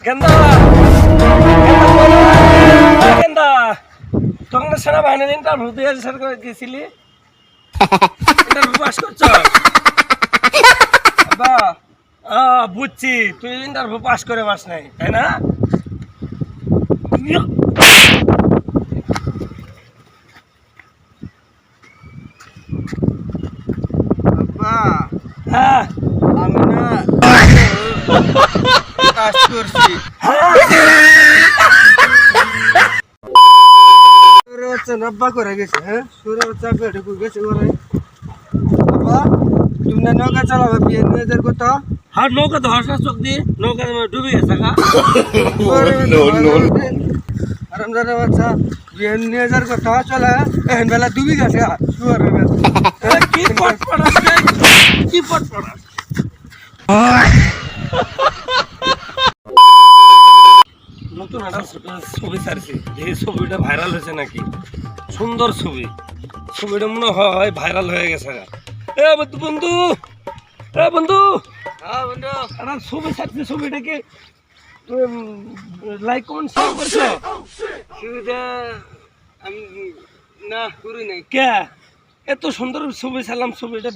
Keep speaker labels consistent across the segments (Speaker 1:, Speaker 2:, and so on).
Speaker 1: গেন্দা গেন্দা তোমরা সেনাবাহিনীর ইন্টারভিউ দিয়ে সরকার গেছিলি ইন্টারভিউ পাস করছ বা বুঝছি তুই ইন্টারভিউ পাস করে পাস নাই তাই না হ্যাঁ
Speaker 2: আমি না কাজ করছি নব্বা করে গেছে হ্যাঁ সুরের চাপে ঢুকে গেছে ওরে বাবা তুমি না নৌকা চালাবে বিয়ে নিজের কথা
Speaker 1: হ্যাঁ নৌকা তো হর্ষা চোখ দিয়ে নৌকা ডুবে গেছে
Speaker 2: আরামদারের বাচ্চা বিয়ে নিজের কথা চলে এখন বেলা ডুবি গেছে সুরের
Speaker 1: কি পট পড়াস কি পট পড়াস নতুন একটা ছবি ছাড়ছি এই ছবিটা ভাইরাল হয়েছে নাকি সুন্দর ছবি ছবিটা মনে হয় ভাইরাল হয়ে গেছে এ বন্ধু এ বন্ধু
Speaker 2: হ্যাঁ বন্ধু
Speaker 1: একটা ছবি ছাড়ছি ছবিটাকে লাইক কমেন্ট শেয়ার করছো
Speaker 2: সুবিধা আমি না করি নাই
Speaker 1: কে এত সুন্দর ছবি ছাড়লাম ছবিটা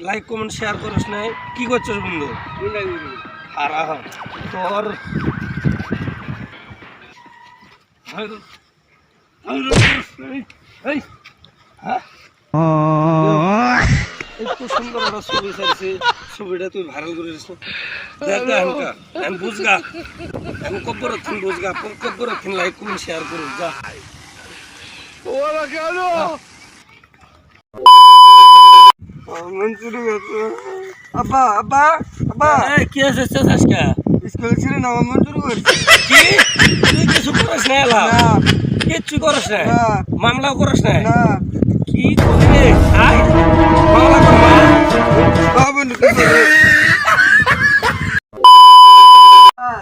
Speaker 1: লাইক কমেন্ট শেয়ার করিস নাই কি করছিস বন্ধু হারা তোর এত সুন্দর একটা ছবি ছাড়ছি ছবিটা তুই ভাইরাল করিস আমি বুঝগা আমি কব্বর বুঝগা কব্বর লাইক কমেন্ট শেয়ার করিস যা
Speaker 2: আব্বা আব্বা আব্বা
Speaker 1: কি আছে আজকে
Speaker 2: স্কুল ছিল না মন শুরু করছে
Speaker 1: কি তুই কিছু করিস না এলা কিচ্ছু করিস না মামলাও করিস না
Speaker 2: না
Speaker 1: কি করবি আয় মামলা করবা
Speaker 2: বাবুন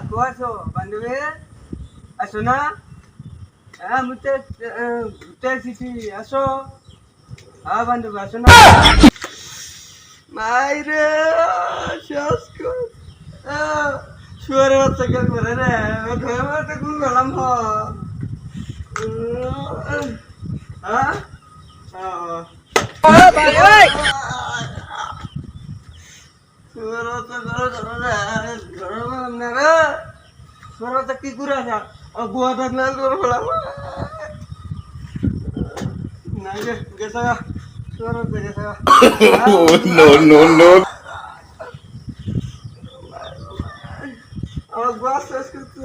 Speaker 2: কোয়াছো বান্ধবী আসো না হ্যাঁ মুতে সিটি আসো হ্যাঁ বান্ধবী আসো না মাইরে শেষ কর শুয়ারে বাচ্চা কেন করে রে ধরে মারতে কোন গেলাম হ্যাঁ কি করে আসা বুয়া থাকলে করে ফেলাম না গেছে আমার বাস শেষ করতে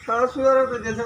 Speaker 2: সারা শুয়ার গেছে